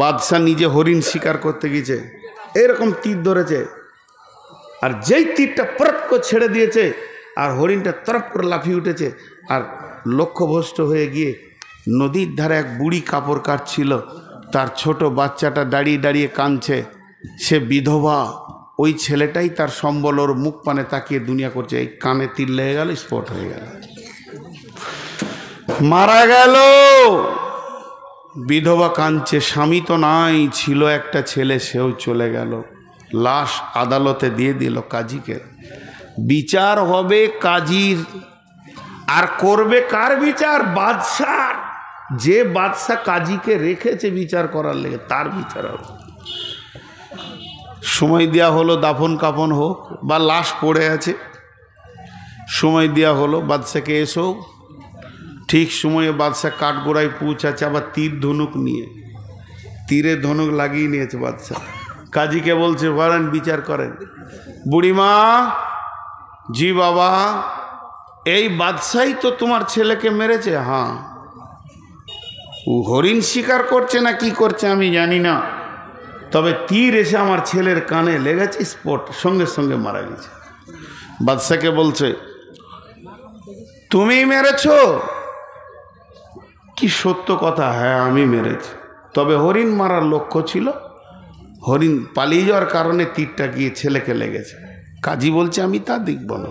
বাদশাহ নিজে হরিণ শিকার করতে গিয়েছে, এরকম তীর ধরেছে, আর যেই তীরটা পরত করে ছেড়ে দিয়েছে আর হরিণটা তরফ করে লাফিয়ে উঠেছে, আর লক্ষ্যভ্রষ্ট হয়ে গিয়ে নদীর ধারে এক বুড়ি কাপড় কাটছিল, তার ছোট বাচ্চাটা দাঁড়িয়ে দাঁড়িয়ে কাঁদছে, সে বিধবা, ওই ছেলেটাই তার সম্বল, ওর মুখ পানে তাকিয়ে দুনিয়া করছে, এই কানে তীর লেগে গেল, স্পট হয়ে গেল, মারা গেল। বিধবা কাঁদছে, স্বামী তো নাই, ছিল একটা ছেলে, সেও চলে গেল। লাশ আদালতে দিয়ে দিল কাজীকে, বিচার হবে কাজীর, আর করবে কার বিচার? বাদশাহ। যে বাদশাহ কাজীকে রেখেছে বিচার করার লেগে, তার বিচার হবে। সময় দেওয়া হলো, দাফন কাফন হোক, বা লাশ পড়ে আছে, সময় দেওয়া হলো বাদশাকে, এসো। ঠিক সময়ে বাদশাহ কাঠগোড়ায় পৌঁছাচ্ছে, আবার তীর ধনুক নিয়ে, তীরে ধনুক লাগিয়ে নিয়েছে বাদশাহ। কাজীকে বলছে, বলেন, বিচার করেন। বুড়িমা, জি বাবা, এই বাদশাই তো তোমার ছেলেকে মেরেছে। হ্যাঁ। ও হরিণ শিকার করছে না কি করছে আমি জানি না, তবে তীর এসে আমার ছেলের কানে লেগেছে, স্পট, সঙ্গে সঙ্গে মারা গেছে। বাদশাকে বলছে, তুমি মেরেছো? কি সত্য কথা? হ্যাঁ, আমি মেরেছি, তবে হরিণ মারার লক্ষ্য ছিল, হরিণ পালিয়ে যাওয়ার কারণে তীরটা গিয়ে ছেলেকে লেগেছে। কাজী বলছে, আমি তা দেখব না,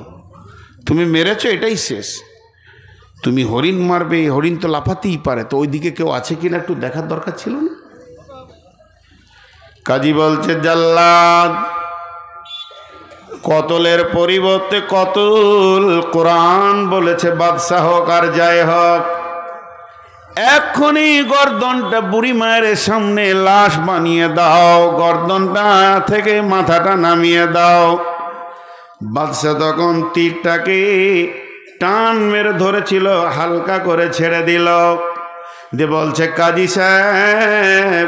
তুমি মেরেছো, এটাই শেষ। তুমি হরিণ মারবে, হরিণ তো লাফাতেই পারে, তো ওইদিকে কেউ আছে কিনা একটু দেখার দরকার ছিল না? কাজী বলছে, জাল্লাদ, কতলের পরিবর্তে কতল। কোরআন বলেছে বাদশাহ হোক আর যাই হোক, এক্ষুনি গর্দনটা বুড়ি মায়ের সামনে লাশ বানিয়ে দাও, গর্দনটা থেকে মাথাটা নামিয়ে দাও। বাদশাহ তখন তীরটাকে টান মেরে ধরেছিল, হালকা করে ছেড়ে দিল, দিয়ে বলছে, কাজী সাহেব,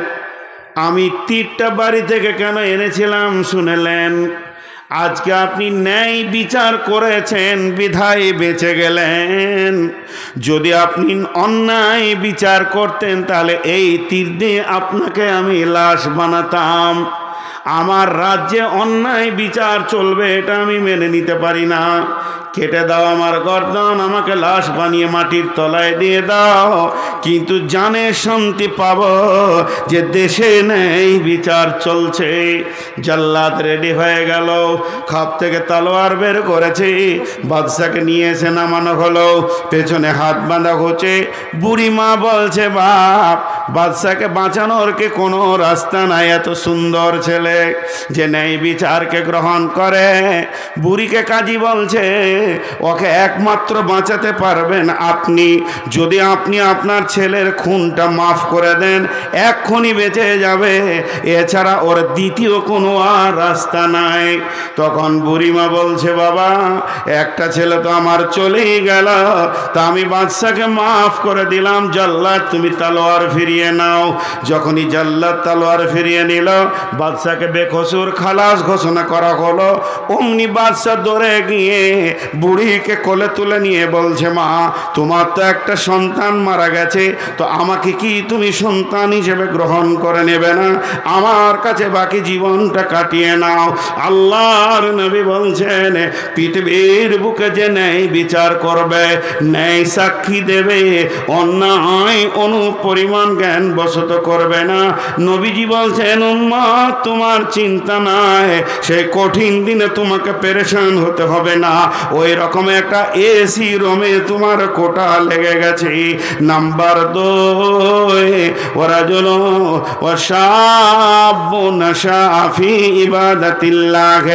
আমি তীরটা বাড়ি থেকে কেন এনেছিলাম শুনেলেন? আজকে আপনি ন্যায় বিচার করেছেন বিধায় বেঁচে গেলেন। যদি আপনি অন্যায় বিচার করতেন তাহলে এই তীর দিয়ে আপনাকে আমি লাশ বানাতাম। আমার রাজ্যে অন্যায় বিচার চলবে, এটা আমি মেনে নিতে পারি না। কেটে দাও আমার গর্দন, আমাকে লাশ বানিয়ে মাটির তলায় দিয়ে দাও, কিন্তু জানে শান্তি পাব যে দেশে নেই বিচার চলছে। জাল্লাদ রেডি হয়ে গেল, খাপ থেকে তলোয়ার বের করেছে, বাদশাকে নিয়ে এসে নামানো হলো, পেছনে হাত বাঁধা হচ্ছে। বুড়ি মা বলছে, বাপ, বাদশাকে বাঁচানোর কি কোনো রাস্তা নাই? এত সুন্দর ছেলে যে ন্যায় বিচারকে গ্রহণ করে। বুড়িকে কাজী বলছে, ওকে একমাত্র বাঁচাতে পারবেন আপনি। যদি আপনি আপনার ছেলের খুনটা মাফ করে দেন, এক্ষুনি বেঁচে যাবে, এছাড়া ওর দ্বিতীয় কোনো আর রাস্তা নাই। তখন বুড়িমা বলছে, বাবা, একটা ছেলে তো আমার চলেই গেল, তা আমি বাদশাকে মাফ করে দিলাম, জাল্লাদ তুমি তলোয়ার ফিরিয়ে নাও। যখনই জাল্লাদ তলোয়ার ফিরিয়ে নিল, বাদশাকে বেকসুর খালাস ঘোষণা করা হলো। অমনি বাদশা দৌড়ে গিয়ে বুড়িকে কোলে তুলে নিয়ে বলছে, মা, তোমার তো একটা সন্তান মারা গেছে, তো আমাকে কি তুমি সন্তান হিসেবে গ্রহণ করে নেবে না? আমার কাছে বাকি জীবনটা কাটিয়ে নাও। আল্লাহর নবী বলছেন, পৃথিবীর বুকে যে ন্যায় বিচার করবে, ন্যায় সাক্ষী দেবে, অন্যায় অনুপরিমাণ জ্ঞান বশত করবে না। নবীজি বলছেন, উম্মত, তোমার চিন্তা নাই, সেই কঠিন দিনে তোমাকে পেরেশান হতে হবে না। ওই রকম একটা এসি রুমে তোমার কোটা লেগে গেছে। নাম্বার 2, ওরা জল ও শাবুন শাফি ইবাদাতিল্লাহ,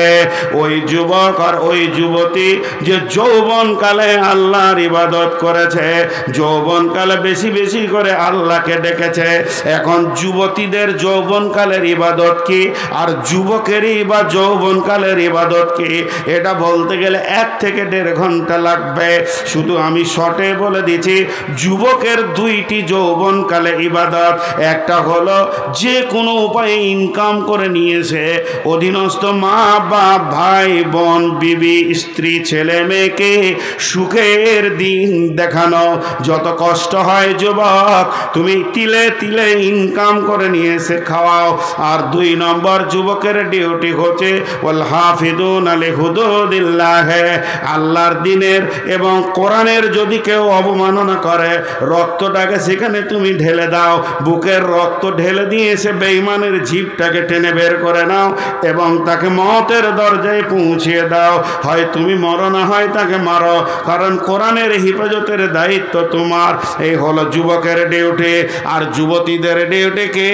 ওই যুবক আর ওই যুবতী যে যৌবনকালে আল্লাহর ইবাদত করেছে, যৌবনকালে বেশি বেশি করে আল্লাহকে ডেকেছে। এখন যুবতীদের যৌবনকালের ইবাদত কি, আর যুবকেরই বা যৌবনকালের ইবাদত কি, এটা বলতে গেলে 1 থেকে 1.5 ঘন্টা লাগবে। শুধু আমি শর্টে বলে দিচ্ছি, যুবকের 2টি যৌবনকালে ইবাদত ইবাদত। একটা হলো যে কোনো উপায়ে ইনকাম করে নিয়েছে, অধীনস্থ মা বাপ ভাই বোন বিবি স্ত্রী ছেলে মেয়েকে সুখের দিন দেখানো। যত কষ্ট হয় যুবক, তুমি তিলে তিলে ইনকাম করে নিয়েছে খাওয়াও। আর 2 নম্বর যুবকের ডিউটি হচ্ছে ওয়াল হাফিদুন আলি হুদুদিল্লাহ, আল্লাহর দিনের এবং কোরআনের যদি কেউ অবমাননা করে, রক্তটাকে সেখানে তুমি ঢেলে দাও। বুকের রক্ত ঢেলে দিয়ে এসে বেঈমানের জিভটাকে টেনে বের করে নাও এবং তাকে মওতের দরজায় পৌঁছিয়ে দাও। হয় তুমি মরো, না হয় তাকে মারো, কারণ কোরআনের হিফাজতের দায়িত্ব তোমার। এই হলো যুবকের ডিউটি। আর যুবতীদের ডিউটি কি?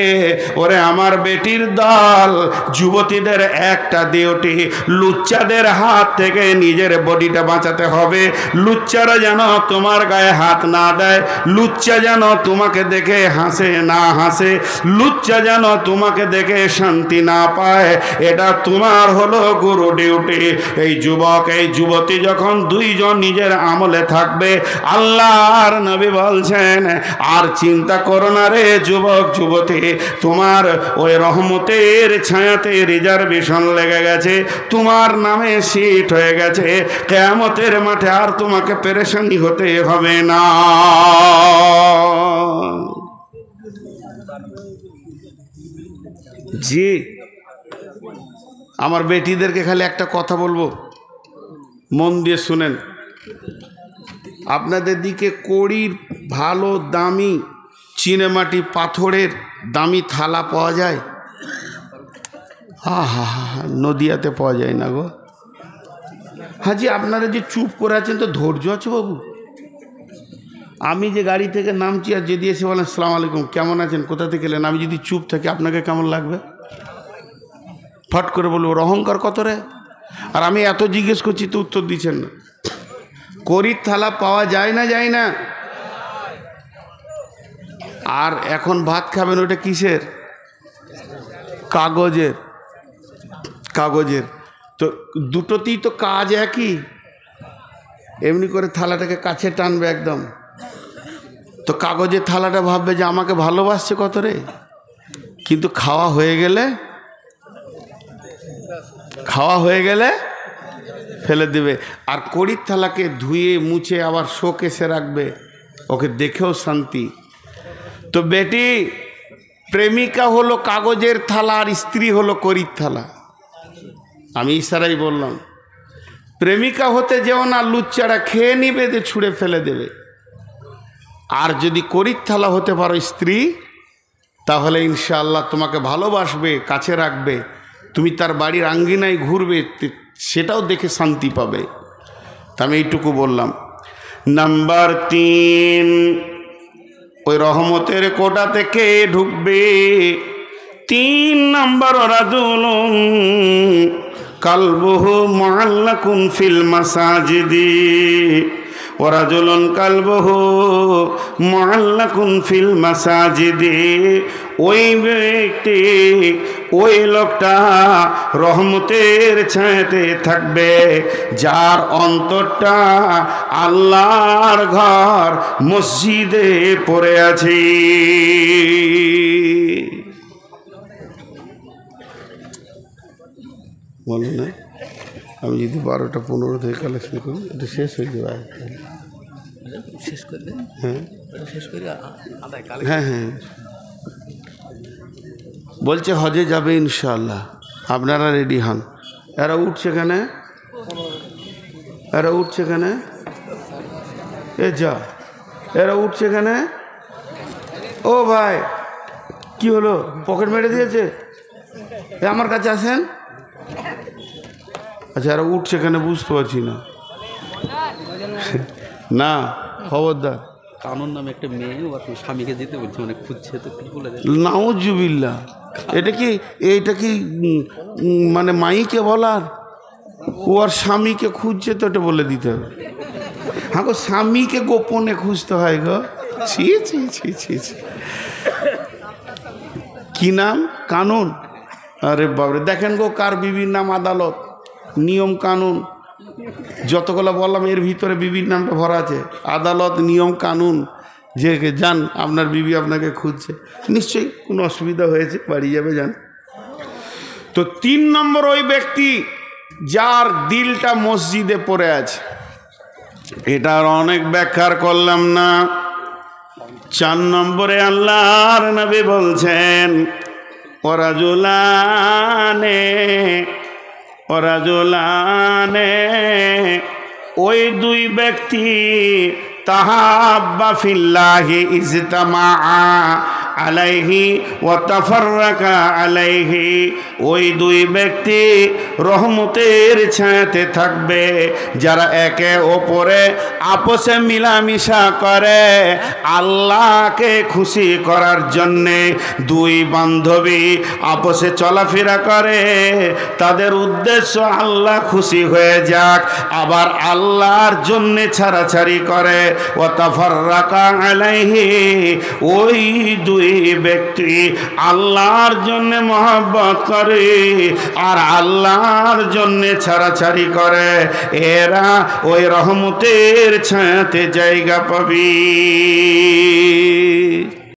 ওরে আমার বেটির দল, যুবতীদের একটা ডিউটি, লুচ্চাদের হাত থেকে নিজের বডিটা বাঁচাতে হবে। লুচ্চারা যেন তোমার গায়ে হাত না দেয়, লুচ্চা যেন তোমাকে দেখে হাসে না হাসে, লুচ্চা যেন তোমাকে দেখে শান্তি না পায়। এটা তোমার হলো গুরু ডিউটি। এই যুবক এই যুবতী যখন 2 জন নিজের আমলে থাকবে, আল্লাহর নবী বলছেন আর চিন্তা করো না রে যুবক যুবতী, তোমার ওই রহমতের ছায়াতে রিজার্ভেশন লেগে গেছে, তোমার নামে সিট হয়ে গেছে। কিয়ামতের মাঠে আর তোমাকে পেরেশানি হতে হবে না। জি, আমার বেটিদেরকে খালি একটা কথা বলবো, মন দিয়ে শুনেন। আপনাদের দিকে কড়ির ভালো দামি চিনেমাটি পাথরের দামি থালা পাওয়া যায়? হা হা হা, নদিয়াতে পাওয়া যায় না গো। হাজি আপনারা যে চুপ করে আছেন, তো ধৈর্য আছে বাবু? আমি যে গাড়ি থেকে নামছি আর যদি এসে বলেন আসসালামু আলাইকুম, কেমন আছেন, কোথা থেকে এলেন, আমি যদি চুপ থাকি আপনাকে কেমন লাগবে? ফট করে বলবো ওর অহংকার কত রে। আর আমি এত জিজ্ঞেস করছি তো উত্তর দিচ্ছেন না। কড়ির থালা পাওয়া যায় না? যায় না? আর এখন ভাত খাবেন ওটা কিসের? কাগজের। কাগজের তো দুটোতেই তো কাজ একই। এমনি করে থালাটাকে কাছে টানবে একদম, তো কাগজের থালাটা ভাববে যে আমাকে ভালোবাসছে কত রে, কিন্তু খাওয়া হয়ে গেলে ফেলে দেবে। আর কড়ির থালাকে ধুয়ে মুছে আবার শোকেসে রাখবে, ওকে দেখেও শান্তি। তো বেটি, প্রেমিকা হলো কাগজের থালা আর স্ত্রী হলো কড়ির থালা। আমি ইশারাই বললাম, প্রেমিকা হতে যেও না, লুচ্চারা খেয়ে নিবে, যে ছুঁড়ে ফেলে দেবে। আর যদি কড়ির থালা হতে পারো স্ত্রী, তাহলে ইনশাআল্লাহ তোমাকে ভালোবাসবে, কাছে রাখবে, তুমি তার বাড়ির আঙ্গিনায় ঘুরবে, সেটাও দেখে শান্তি পাবে। তা আমি এইটুকু বললাম। নাম্বার 3, ওই রহমতের কোটা থেকে ঢুকবে 3 নম্বর, রাজুলুন কালবুহু মুআল্লাকুন ফিল মাসাজিদি, ওয়ারাজুলুন কালবুহু মুআল্লাকুন ফিল মাসাজিদি। ওই ব্যক্তি, ওই লোকটা রহমতের ছায়াতে থাকবে যার অন্তরটা আল্লাহর ঘর মসজিদে পড়ে আছে। বলো না, আমি যদি 12টা 15 থেকে কালেকশন করি, এটা শেষ হয়ে যাবে। শেষ করলে হ্যাঁ শেষ করে হ্যাঁ হ্যাঁ বলছে হজে যাবে ইনশাআল্লাহ, আপনারা রেডি হন। এরা উঠছে কেনে, এরা উঠছে কেনে, এ যা, এরা উঠছে কেনে? ও ভাই, কি হলো, পকেট মেরে দিয়েছে? আমার কাছে আসেন। আচ্ছা, এরা উঠছে কেন বুঝতে পারছি না। না, খবরদার। কানুন নামে একটা মেয়ে ওর স্বামীকে যেতে বলছে, মানে খুঁজছে, তো কি বলে নাউজুবিল্লাহ। এটা কি মানে মাইকে বলার? ও আর স্বামীকে খুঁজছে, তো এটা বলে দিতে হবে। হ্যাঁ গো, স্বামীকে গোপনে খুঁজতে হয় গো। ছি ছি ছি ছি ছি। কি নাম? কানুন? আরে বাবরে, দেখেন গো কার বিবির নাম আদালত, নিয়ম কানুন যতগুলো বললাম এর ভিতরে বিবির নামটা ভরা আছে। আদালত, নিয়ম কানুন, যে যান, আপনার বিবি আপনাকে খুঁজছে, নিশ্চয়ই কোনো অসুবিধা হয়েছে, বাড়ি যাবে, যান। তো 3 নম্বর ওই ব্যক্তি যার দিলটা মসজিদে পড়ে আছে। এটার অনেক ব্যাখ্যার করলাম না। 4 নম্বরে আল্লাহর নবী বলছেন ওরাজুলানে ওই 2 ব্যক্তি তাহাব্বা ফিল্লাহি ইজতামা আলাইহি ওয়া তাফাররাকা আলাইহি। ওই 2 ব্যক্তি রহমতের ছায়াতে থাকবে যারা একে অপরে আপসে মিলামিশা করে আল্লাহকে খুশি করার জন্যে। 2 বান্ধবী আপসে চলাফেরা করে, তাদের উদ্দেশ্য আল্লাহ খুশি হয়ে যাক, আবার আল্লাহর জন্যে ছাড়াছাড়ি করে। ওয়া তাফাররাকা আলাইহি, ওই 2 ব্যক্তি আল্লাহর জন্য মহব্বত করে আর আল্লাহর জন্য ছাড়াছাড়ি করে, এরা ওই রহমতের ছায়াতে জায়গা পাবে।